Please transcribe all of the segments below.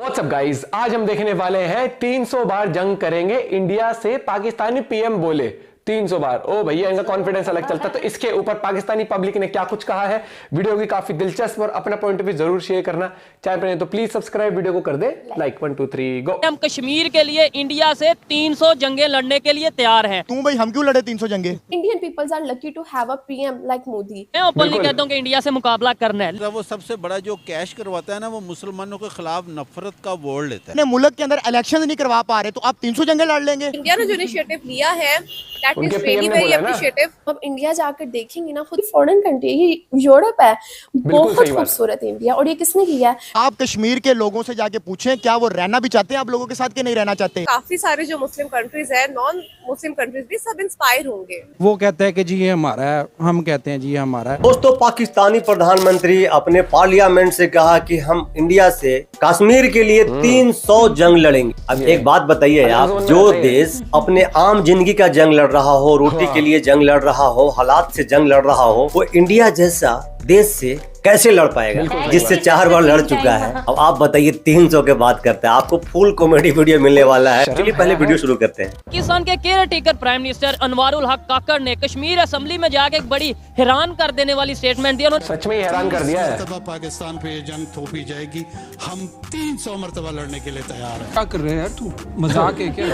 WhatsApp guys, आज हम देखने वाले हैं 300 बार जंग करेंगे इंडिया से, पाकिस्तानी पीएम बोले 300 बार। ओ भैया, इनका कॉन्फिडेंस अलग चलता। तो इसके ऊपर पाकिस्तानी पब्लिक ने क्या कुछ कहा है, वीडियो की काफी दिलचस्प और अपना पॉइंट ऑफ व्यू जरूर शेयर करना। चैनल पर नहीं तो प्लीज सब्सक्राइब, वीडियो को कर दे लाइक। 1 2 3 गो। हम कश्मीर के लिए इंडिया से 300 जंगें लड़ने के लिए तैयार हैं। तू भाई, हम क्यों लड़े 300 जंगे? Indian peoples are lucky to have a PM like Modi. मैं ओपनली कहता हूं कि इंडिया से मुकाबला करना है। वो सबसे बड़ा जो कैश करवाता है ना, वो मुसलमानों के खिलाफ नफरत का वोट लेता है। अपने मुल्क के अंदर इलेक्शन नहीं करवा पा रहे तो आप 300 जंगे लड़ लेंगे? इंडिया ने जो इनिशिएटिव लिया है that उनके is PM really ने very बोला ना। appreciative. अब इंडिया जाकर देखेंगे ना, खुद फॉरेन कंट्री, ये यूरोप है, बहुत सही बात। खूबसूरत है इंडिया। और ये किसने किया है? आप कश्मीर के लोगों से जाके पूछें क्या वो रहना भी चाहते हैं आप लोगों के साथ कि नहीं रहना चाहते? काफी सारे जो मुस्लिम कंट्रीज है, नॉन मुस्लिम कंट्रीज भी सब इंस्पायर होंगे। वो कहता है कि जी ये हमारा है, हम कहते हैं जी ये हमारा है। दोस्तों, पाकिस्तानी प्रधानमंत्री अपने पार्लियामेंट से कहा कि हम इंडिया से कश्मीर के लिए 300 जंग लड़ेंगे। अब एक बात बताइए आप, जो देश अपने आम जिंदगी का जंग लड़ रहा हो, रोटी के लिए जंग लड़ रहा हो, हालात से जंग लड़ रहा हो, वो इंडिया जैसा देश से कैसे लड़ पाएगा, जिससे 4 बार लड़ चुका है। अब आप बताइए 300 के बात करते हैं, आपको फुल कॉमेडी वीडियो मिलने वाला है। चलिए पहले वीडियो शुरू करते हैं। पाकिस्तान के care taker prime minister Anwarul हक काकड़ ने कश्मीर असेंबली में जाके एक बड़ी हैरान कर देने वाली स्टेटमेंट दी। उन्होंने सच में ही हैरान कर दिया है। मरतबा पाकिस्तान पे ये जंग थोपी जाएगी, हम 300 मरतबा लड़ने के लिए तैयार हैं। क्या कर रहे हैं यार, तू मजाक है क्या?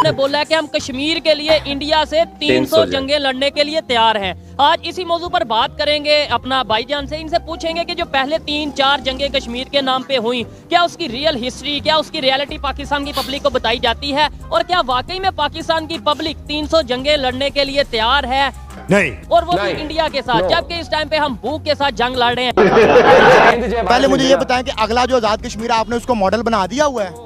ने बोला है कि हम कश्मीर के लिए इंडिया से 300 जंगें लड़ने के लिए तैयार हैं। आज इसी मौजू पर बात करेंगे अपना भाईजान से। इनसे पूछेंगे कि जो पहले 3-4 जंगें कश्मीर के नाम पे हुई, क्या उसकी रियल हिस्ट्री, क्या उसकी रियलिटी पाकिस्तान की पब्लिक को बताई जाती है, और क्या वाकई में पाकिस्तान की पब्लिक 300 जंगें लड़ने के लिए तैयार है? नहीं। और वो भी नहीं। इंडिया के साथ, जबकि इस टाइम पे हम भूख के साथ जंग लड़ रहे हैं। पहले मुझे ये बताएं कि अगला जो आजाद कश्मीर है, आपने उसको मॉडल बना दिया हुआ है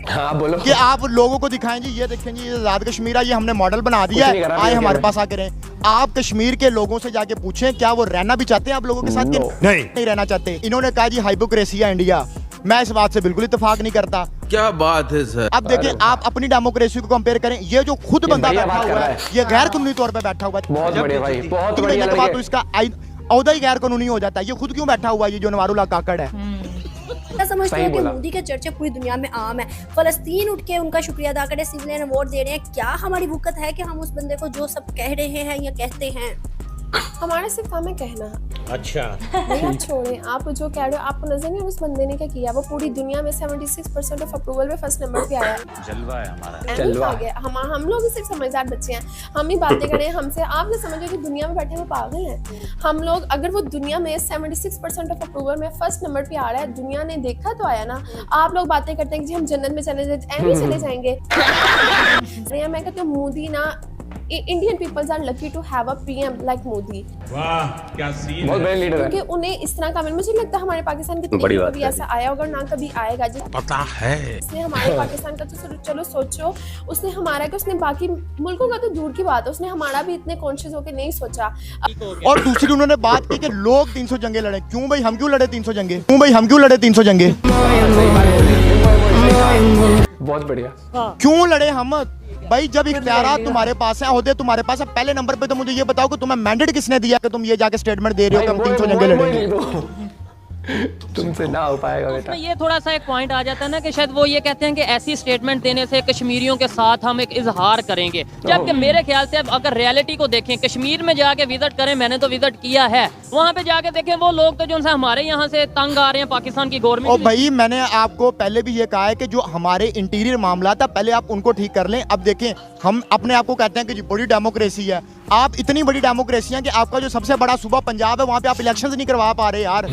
हाँ बोलो कि आप लोगों को दिखाएं जी, ये देखें जी, ये आजाद कश्मीर है, ये हमने मॉडल बना दिया नहीं है, करा, आए नहीं हमारे करा। पास आके रहें। आप कश्मीर के लोगों से जाके पूछें क्या वो रहना भी चाहते हैं आप लोगों के साथ कि No. नहीं रहना चाहते? इन्होंने कहा जी हाइपोक्रेसी है इंडिया। मैं इस बात से बिल्कुल इत्तेफाक नहीं करता। क्या बात है सर। अब देखिए, आप अपनी डेमोक्रेसी को कंपेयर करें, ये जो खुद बंदा बढ़िया बैठा बात कर हुआ रहा है, है। ये गैर कानूनी तौर पे बैठा हुआ है। बहुत बढ़िया भाई, बहुत ठीक है, बढ़िया ये तो बात तो लड़के। इसका औदा ही गैर कानूनी हो जाता है। ये खुद क्यों बैठा हुआ है, ये जो अनवारुल हक काकड़ है? क्या समझते सही हो कि बोला। मोदी के चर्चे पूरी दुनिया में आम है? फलस्तीन उठ के उनका शुक्रिया अदा करे, सिविलियन अवार्ड दे रहे हैं। क्या हमारी भुकत है कि हम उस बंदे को जो सब कह रहे हैं या कहते हैं? हमारा सिर्फ काम है कहना। अच्छा, नहीं, आप छोड़ें, आप जो कह रहे हो, आपको नजर नहीं, उस बंदे ने क्या किया? वो पूरी दुनिया में 76% ऑफ अप्रूवल में फर्स्ट नंबर पे आया। जलवा है हमारा। जलवा आ गया। हम लोग सिर्फ समझदार बच्चे हैं, हम ही बातें करें हमसे। आप जो समझो कि दुनिया में बैठे वो पागल हैं। हम लोग, अगर वो दुनिया में 76% ऑफ अप्रूवल में फर्स्ट नंबर पे आ रहा है, दुनिया ने देखा तो आया ना। आप लोग बातें करते हैं कि जी हम जन्नत में चले जाएंगे। मैं कहती हूँ मोदी ना, Indian peoples are lucky to have a PM like Modi. वाह, क्या सीन बहुत बड़े लीडर है। क्योंकि उन्हें इस तरह का, मुझे नहीं लगता हमारे पाकिस्तान के बड़ी बात कभी है। ऐसा आया होगा, ना कभी आएगा। पता है। उसने हमारे पाकिस्तान का तो चलो सोचो, उसने हमारा का, उसने बाकी मुल्कों का तो दूर की बात है, उसने हमारा भी इतने कॉन्शियस होकर नहीं सोचा। और दूसरी उन्होंने बात की कि लोग 300 जंगे लड़े। क्यों भाई, हम क्यों लड़े 300 जंगे? क्यों भाई, हम क्यों लड़े 300 जंगे? बहुत बढ़िया। क्यों लड़े हम भाई? जब इख्तियारात तुम्हारे पास है, ओहदे तुम्हारे पास है, पहले नंबर पे तो मुझे ये बताओ कि तुम्हें मैंडेट किसने दिया कि तुम ये जाके स्टेटमेंट दे रहे हो कि हम 300 जंगे लड़ेंगे? तुमसे ना हो पाएगा बेटा। उसमें ये थोड़ा सा एक पॉइंट आ जाता है ना कि शायद वो ये कहते हैं कि ऐसी स्टेटमेंट देने से कश्मीरियों के साथ हम एक इजहार करेंगे, जबकि मेरे ख्याल से अब अगर रियलिटी को देखें, कश्मीर में जाके विजिट करें, मैंने तो विजिट किया है, वहाँ पे जाके देखें वो लोग तो जो उनसे हमारे यहाँ से तंग आ रहे हैं, पाकिस्तान की और गवर्नमेंट। भाई, मैंने आपको पहले भी ये कहा है कि जो हमारे इंटीरियर मामला था, पहले आप उनको ठीक कर लें। अब देखें, हम अपने आप को कहते हैं कि जी बड़ी डेमोक्रेसी है। आप इतनी बड़ी डेमोक्रेसी है कि आपका जो सबसे बड़ा सूबा पंजाब है, वहाँ पे आप इलेक्शंस नहीं करवा पा रहे यार।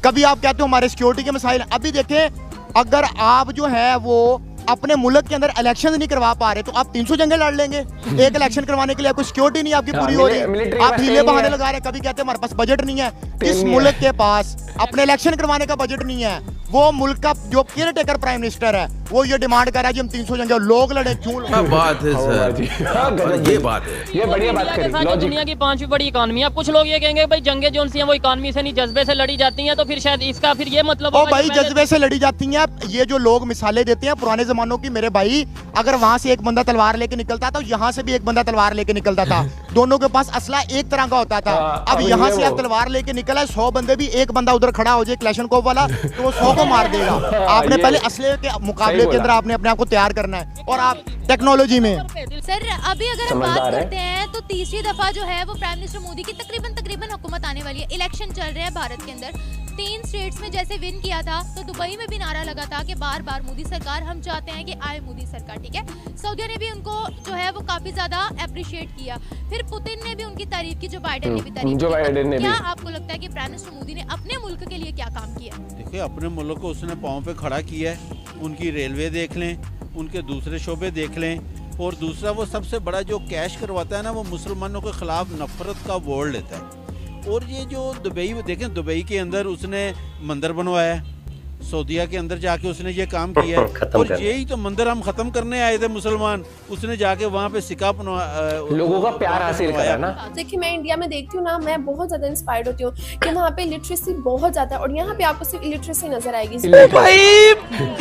कभी आप कहते हो हमारे सिक्योरिटी के मसाइल। अभी देखें, अगर आप जो है वो अपने मुल्क के अंदर इलेक्शन नहीं करवा पा रहे तो आप 300 जंगे लड़ लेंगे? एक इलेक्शन करवाने के लिए आपको सिक्योरिटी नहीं आपकी पूरी हो रही, आप हीले बहाने लगा रहे हैं। कभी कहते हैं हमारे पास बजट नहीं है। जिस मुल्क के पास अपने इलेक्शन करवाने का बजट नहीं है, वो मुल्क का जो केयर टेकर प्राइम मिनिस्टर है, वो ये डिमांड कर रहा है जी हम 300 जंगे लोग लड़े क्यों लड़े? बात है हाँ जी, हाँ, गजब। ये बात है। ये बढ़िया बात इंडिया के करी, साथ जो लॉजिक। दुनिया की 5वीं बड़ी इकोनॉमी है, कुछ लोग ये कहेंगे भाई जंगे जो सी हैं वो इकोनॉमी से नहीं जज्बे से लड़ी जाती हैं, तो फिर शायद इसका फिर ये मतलब ओ होगा भाई कि पहले- जज्बे से लड़ी जाती हैं। ये जो लोग मिसालें देते हैं पुराने जमानों की, मेरे भाई अगर वहां से एक बंदा तलवार लेके निकलता था, यहाँ से भी एक बंदा तलवार लेके निकलता था, दोनों के पास असला एक तरह का होता था। अब अब यहाँ ये से वो। आप तलवार लेके निकला है, 100 बंदे भी, एक बंदा उधर खड़ा हो जाए क्लैशनकोव वाला तो वो 100 को मार देगा। आपने ये- पहले असले के मुकाबले के अंदर आपने अपने आप को तैयार करना है, और आप टेक्नोलॉजी में सर अभी अगर हम समझदार बात है। करते हैं तो तीसरी दफा जो है वो प्राइम मिनिस्टर मोदी की तकरीबन हुकूमत आने वाली है। इलेक्शन चल रहे हैं भारत के अंदर, 3 स्टेट्स में जैसे विन किया था तो दुबई में भी नारा लगा था कि बार बार मोदी सरकार, हम चाहते हैं कि आए मोदी सरकार, ठीक है। सऊदिया ने भी उनको जो है वो काफी ज्यादा अप्रिशिएट किया, फिर पुतिन ने भी उनकी तारीफ की, जो बाइडेन ने भी तारीफ जो की। बाइडेन ने क्या भी। आपको लगता है कि प्राइम मिनिस्टर मोदी ने अपने मुल्क के लिए क्या काम किया? देखिए अपने मुल्क को उसने पाँव पे खड़ा किया है। उनकी रेलवे देख लें, उनके दूसरे शोबे देख लें, और दूसरा वो सबसे बड़ा जो कैश करवाता है ना, वो मुसलमानों के खिलाफ नफरत का वोट लेता है। और ये जो दुबई देखें, दुबई के अंदर उसने मंदिर बनवाया है, सऊदीया के अंदर जाके उसने ये काम किया है, खत्म और कर यही तो मंदिर हम खत्म करने आए थे मुसलमान, उसने जाके वहाँ पे सिक्का लोगों का प्यार हासिल करा ना। देखिए मैं इंडिया में देखती हूँ ना, मैं बहुत ज्यादा इंस्पायर्ड होती हूँ कि वहाँ पे लिटरेसी बहुत ज्यादा है, और यहाँ पे आपको सिर्फ लिटरेसी नजर आएगी।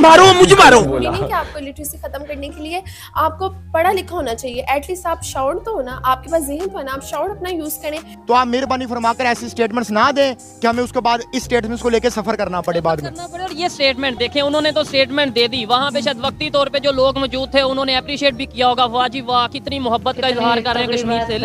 मारो मुझे मारो। मीनिंग कि आपको लिटरेसी खत्म करने के लिए आपको पढ़ा लिखा होना चाहिए, एटलीस्ट आप शाउर तो हो ना, आपके पास ज़हन तो है ना, आप शाउर अपना यूज करें। तो आप मेहरबानी फरमाकर ऐसे स्टेटमेंट्स ना दें कि हमें उसके बाद इस स्टेटमेंट्स को लेकर सफर करना पड़े बाद में। करना पड़े। और ये स्टेटमेंट देखें, उन्होंने तो स्टेटमेंट दे दी, वहाँ पे शायद वक्ती तौर पे जो लोग मौजूद थे उन्होंने अप्रिशिएट भी किया होगा, वाह जी वाह कितनी मोहब्बत का इजहार कर रहे हैं कश्मीर से,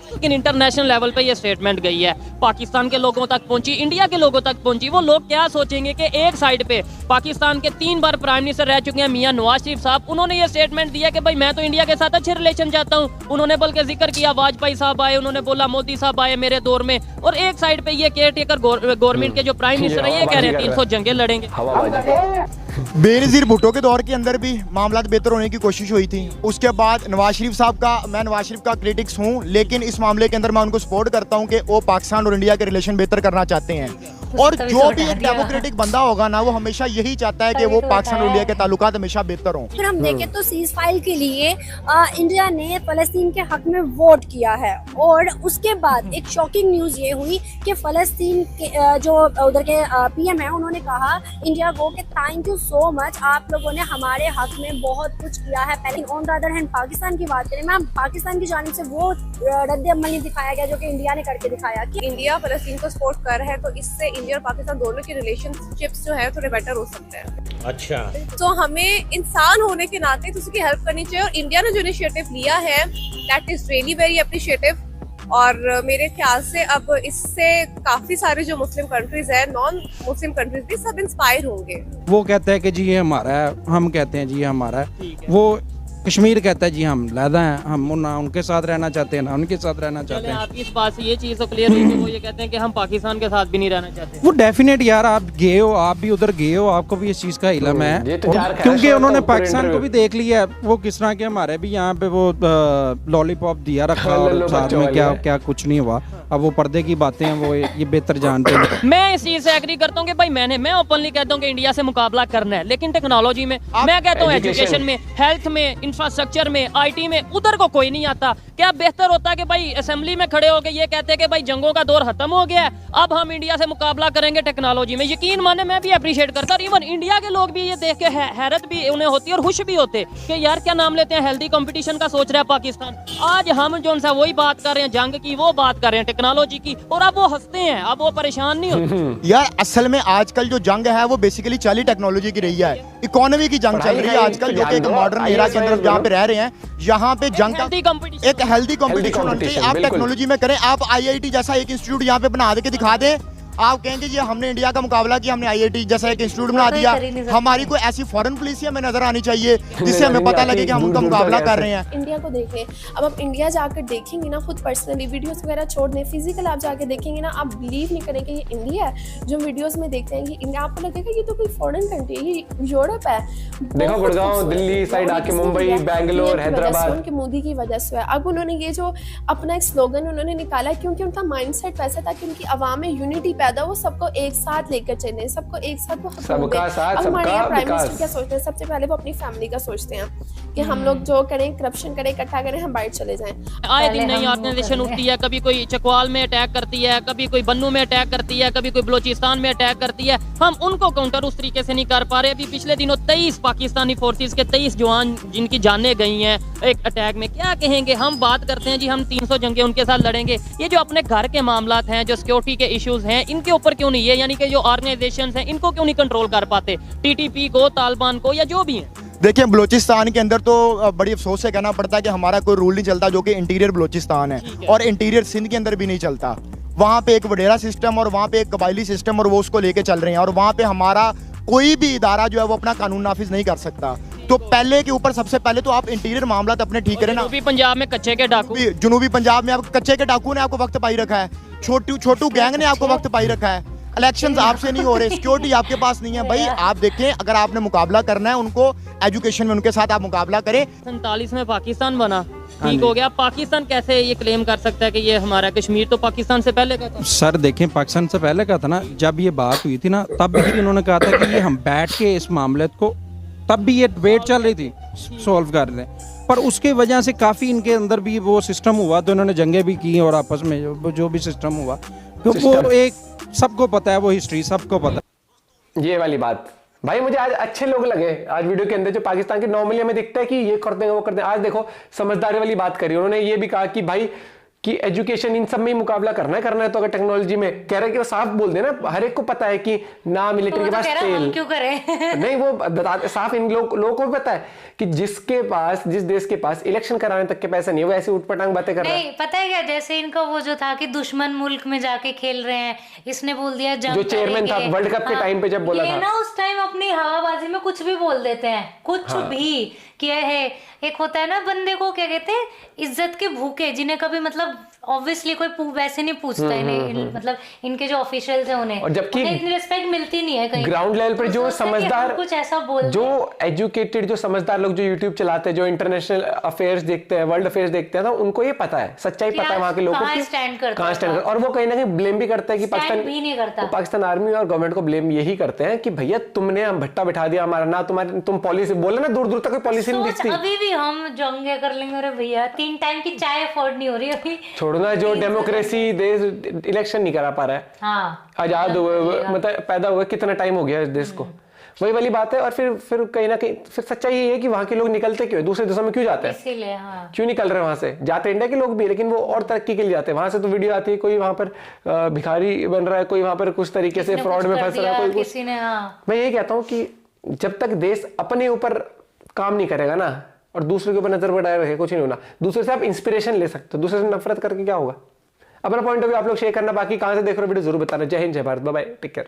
लेकिन इंटरनेशनल लेवल पे ये स्टेटमेंट गई है, पाकिस्तान के लोगों तक पहुंची, इंडिया के लोगों तक पहुंची। वो लोग क्या सोचेंगे कि एक साइड पे पाकिस्तान के 3 बार प्राइम मिनिस्टर रह चुके हैं मियां नवाज शरीफ साहब, उन्होंने ये स्टेटमेंट दिया कि भाई मैं तो इंडिया के साथ अच्छे रिलेशन चाहता हूं। उन्होंने बल्कि जिक्र किया वाजपेयी साहब आए, उन्होंने बोला मोदी साहब आए मेरे दौर में, और एक साइड पे ये केयर टेकर गवर्नमेंट के जो प्राइम मिनिस्टर है ये कह रहे हैं 300 जंगे लड़ेंगे। बेनजीर भुट्टो के दौर के अंदर भी मामला बेहतर होने की कोशिश हुई थी। उसके बाद नवाज शरीफ साहब का, मैं नवाज शरीफ का क्रिटिक्स हूं, लेकिन इस मामले के अंदर मैं उनको सपोर्ट करता हूं कि वो पाकिस्तान और इंडिया के रिलेशन बेहतर करना चाहते हैं। और जो भी एक डेमोक्रेटिक बंदा होगा ना, वो हमेशा यही चाहता है कि वो पाकिस्तान और इंडिया के ताल्लुकात हमेशा बेहतर हों। फिर हम देखें तो सीज फायर के लिए इंडिया ने फलस्तीन के हक में वोट किया है, और उसके बाद एक शॉकिंग न्यूज ये हुई कि फलस्तीन के जो उधर के पीएम है, उन्होंने कहा इंडिया को कि थैंक यू सो मच, आप लोगों ने हमारे हक में बहुत कुछ किया है। पहले on the other hand Pakistan की बात करें, मैम पाकिस्तान की जानिब से वो रद्द अमल नहीं दिखाया गया जो कि इंडिया ने करके दिखाया कि इंडिया फलस्तीन को सपोर्ट कर रहा है, तो इससे इंडिया और पाकिस्तान दोनों के रिलेशनशिप्स जो है थोड़े बेटर हो सकते हैं। अच्छा, तो हमें इंसान होने के नाते तो उसकी हेल्प करनी चाहिए, और इंडिया ने जो इनिशिएटिव लिया है that is really very appreciative. और मेरे ख्याल से अब इससे काफी सारे जो मुस्लिम कंट्रीज है, नॉन मुस्लिम कंट्रीज भी सब इंस्पायर होंगे। वो कहता है कि जी ये हमारा है, हम कहते हैं जी ये हमारा है। वो कश्मीर कहता है जी हम लहदा हैं, हम ना उनके साथ रहना चाहते हैं ना उनके साथ रहना चाहते हैं। आपकी इस बात से ये चीज तो क्लियर हुई कि वो ये कहते हैं कि हम पाकिस्तान के साथ भी नहीं रहना चाहते। वो डेफिनेट यार, आप गए हो, आप भी उधर गए हो, आपको भी इस चीज़ का इल्म है, ये तो जार खैर क्योंकि शौक उन्होंने का पूरे पाकिस्तान को भी देख लिया है। वो किस तरह के हमारे भी यहाँ पे वो लॉलीपॉप दिया रखा और साथ में क्या क्या कुछ नहीं हुआ। अब वो पर्दे की बातें हैं, वो ये बेहतर जानते हैं। मैं इस चीज से एग्री करता हूँ कि भाई मैं ओपनली कहता हूँ कि इंडिया से मुकाबला करना है, लेकिन टेक्नोलॉजी में मैं कहता हूँ, एजुकेशन में, हेल्थ में, इंफ्रास्ट्रक्चर में, आईटी में उधर को कोई नहीं आता। क्या बेहतर होता है कि भाई असेंबली में खड़े होकर ये कहते हैं कि भाई जंगों का दौर खत्म हो गया है, अब हम इंडिया से मुकाबला करेंगे टेक्नोलॉजी में। यकीन माने मैं भी अप्रिशिएट करता, और इवन इंडिया के लोग भी ये देख के हैरत भी उन्हें होती है और खुश भी होते कि यार क्या नाम लेते हैं, हेल्दी कंपटीशन का सोच रहा है पाकिस्तान। आज हम जो सा वही बात कर रहे हैं, जंग की वो बात कर रहे हैं, टेक्नोलॉजी की, और अब वो हंसते हैं, अब वो परेशान नहीं होते। यार असल में आजकल जो जंग है वो बेसिकली चाली टेक्नोलॉजी की रही है, इकोनॉमी की जंग चल रही है आजकल, जो कि एक मॉडर्न एरा के अंदर जहाँ पे रह रहे हैं, यहाँ पे जंग का एक हेल्दी कंपटीशन होना चाहिए। आप टेक्नोलॉजी में करें, आप आईआईटी जैसा एक इंस्टीट्यूट यहाँ पे बना के दिखा दें, आप कहेंगे ये हमने इंडिया का मुकाबला किया, हमने आईआईटी जैसा एक इंस्टीट्यूट बना दिया। हमारी कोई ऐसी फॉरेन पॉलिसी हमें नजर आनी चाहिए जिससे हमें पता लगे कि हम उनका मुकाबला कर रहे हैं। इंडिया को देख लें, अब आप इंडिया जाकर देखेंगे ना, खुद पर्सनली वीडियोस वगैरह छोड़ दें, फिजिकल आप जाके देखेंगे ना, आप बिलीव नहीं करेंगे ये इंडिया है। जो वीडियोस में देखते हैं ये इंडिया, आपको लगेगा ये तो कोई फॉरेन कंट्री है, ये यूरोप है। देखो गुड़गांव, दिल्ली साइड आके मुंबई, बैंगलोर, हैदराबाद, उनके मोदी की वजह से है। अब उन्होंने ये जो अपना एक स्लोगन उन्होंने निकाला, क्योंकि उनका माइंडसेट वैसा था कि उनकी आवाम में यूनिटी पैदा वो सबको एक साथ लेकर चले, सबको एक साथ वो सबका साथ, अब हमारे सबका यहाँ प्राइम विकास। मिनिस्टर क्या सोचते हैं, सबसे पहले वो अपनी फैमिली का सोचते हैं कि हम लोग जो करें, करप्शन करें, इकट्ठा करें, हम बाहर चले जाएं। आए दिन नई ऑर्गेनाइजेशन उठती है, कभी कोई चकवाल में अटैक करती है, कभी कोई बन्नू में अटैक करती है, कभी कोई बलोचिस्तान में अटैक करती है। हम उनको काउंटर उस तरीके से नहीं कर पा रहे। अभी पिछले दिनों 23 पाकिस्तानी फोर्सेस के 23 जवान जिनकी जानें गई हैं एक अटैक में, क्या कहेंगे? हम बात करते हैं जी हम 300 जंगें उनके साथ लड़ेंगे। ये जो अपने घर के मामलात हैं, जो सिक्योरिटी के इश्यूज हैं, इनके ऊपर क्यों नहीं है, यानी कि जो ऑर्गेनाइजेशंस हैं इनको क्यों नहीं कंट्रोल कर पाते, टीटीपी को, तालिबान को, या जो भी है? देखिए बलूचिस्तान के अंदर तो बड़ी अफसोस से कहना पड़ता है कि हमारा कोई रूल नहीं चलता, जो कि इंटीरियर बलूचिस्तान है और इंटीरियर सिंध के अंदर भी नहीं चलता। वहाँ पे एक वडेरा सिस्टम और वहाँ पे एक कबायली सिस्टम और वो उसको लेके चल रहे हैं, और वहाँ पे हमारा कोई भी इदारा जो है वो अपना कानून नाफिज नहीं कर सकता। तो पहले के ऊपर सबसे पहले तो आप इंटीरियर मामला अपने ठीक करें ना। जनूबी पंजाब में कच्चे के डाकू, जनूबी पंजाब में आप कच्चे के डाकू ने आपको वक्त पाई रखा है, छोटू गैंग ने आपको वक्त पाई रखा है, इलेक्शंस आपसे नहीं हो रहे, सिक्योरिटी आपके पास नहीं है। भाई आप देखें, अगर आपने मुकाबला करना है उनको एजुकेशन में उनके साथ आप मुकाबला करें। 47 में पाकिस्तान बना, ठीक हो गया। पाकिस्तान कैसे ये क्लेम कर सकता है कि ये हमारा कश्मीर तो पाकिस्तान से पहले का था? सर देखें, पाकिस्तान से पहले का था ना। जब ये बात हुई थी ना, तब भी इन्होंने कहा था कि ये हम बैठ के इस मामले को, तब भी ये डिबेट चल रही थी, सॉल्व कर रहे हैं। पर उसके वजह से काफ़ी इनके अंदर भी वो सिस्टम हुआ, तो इन्होंने जंगें भी की और आपस में जो भी सिस्टम हुआ, तो वो एक सबको पता है, वो हिस्ट्री सबको पता है। ये वाली बात भाई मुझे आज अच्छे लोग लगे आज वीडियो के अंदर, जो पाकिस्तान के नॉर्मली हमें दिखता है कि ये करते हैं वो करते हैं। आज देखो समझदारी वाली बात करी उन्होंने, ये भी कहा कि भाई कि एजुकेशन इन सब में ही मुकाबला करना है तो अगर टेक्नोलॉजी में कह रहे कि वो साफ बोल देना, हर एक को पता है कि ना मिलिट्री के पास तेल क्यों करें? नहीं वो बताते साफ, इन लोगों को भी पता है कि जिसके पास, जिस देश के पास इलेक्शन कराने तक के पैसा नहीं है, वो ऐसी उठपटांग बातें कर रहा है। नहीं पता है क्या, जैसे इनका वो जो था कि दुश्मन मुल्क में जाके खेल रहे हैं, इसने बोल दिया जंग जो चेयरमैन था वर्ल्ड कप के टाइम पे जब बोला था ना, उस टाइम अपनी हवाबाजी में कुछ भी बोल देते हैं, कुछ भी किया है। एक होता है ना बंदे को क्या कहते हैं, इज्जत के भूखे, जिन्हें कभी मतलब ऑब्वियसली कोई वैसे नहीं पूछता इन्हें, मतलब इनके जो ऑफिशियल्स हैं उन्हें, और जबकि इतनी रिस्पेक्ट मिलती नहीं है कहीं ग्राउंड लेवल पर। जो समझदार, कुछ ऐसा बोल, जो एजुकेटेड, जो समझदार लोग जो यूट्यूब चलाते हैं, जो इंटरनेशनल अफेयर्स देखते हैं, वर्ल्ड अफेयर्स देखते हैं, तो उनको ये पता है, सच्चाई पता है वहाँ के लोगों को कहाँ स्टैंड करते हैं। और वो कहीं ना कहीं ब्लेम भी करते हैं कि स्टैंड भी नहीं करता। पाकिस्तान आर्मी और गवर्नमेंट को ब्लेम यही करते हैं कि भैया तुमने हम भट्टा बिठा दिया हमारा, ना तुम्हारी तुम पॉलिसी बोले ना, दूर दूर तक कोई पॉलिसी नहीं दिखती। अभी भी हम जंगे कर लेंगे, अरे भैया 3 टाइम की चाय अफोर्ड नहीं हो रही अभी। छोड़ना, जो डेमोक्रेसी देश इलेक्शन नहीं करा पा रहा है, हाँ आजाद हुए मतलब पैदा हुए कितना टाइम हो गया इस देश को, वही वाली बात है। और फिर कहीं ना कहीं फिर सच्चाई ये है कि वहां के लोग निकलते क्यों है, दूसरे देशों में क्यों जाते हैं, इसीलिए हाँ। क्यों निकल रहे हैं वहां से? जाते इंडिया के लोग भी, लेकिन वो और तरक्की के लिए जाते हैं। वहां से तो वीडियो आती है, कोई वहां पर भिखारी बन रहा है, कोई वहां पर कुछ तरीके से फ्रॉड में फंस रहा है, कोई किसी ने, हाँ। मैं यही कहता हूँ कि जब तक देश अपने ऊपर काम नहीं करेगा ना, और दूसरे के ऊपर नजर बढ़ाए रहे, कुछ नहीं होना। दूसरे से आप इंस्पिरेशन ले सकते हो, दूसरे से नफरत करके क्या होगा? अपना पॉइंट ऑफ व्यू आप लोग शेयर करना, बाकी कहां से देख रहे हो वीडियो जरूर बताना। जय हिंद, जय Bharat, bye bye, take care.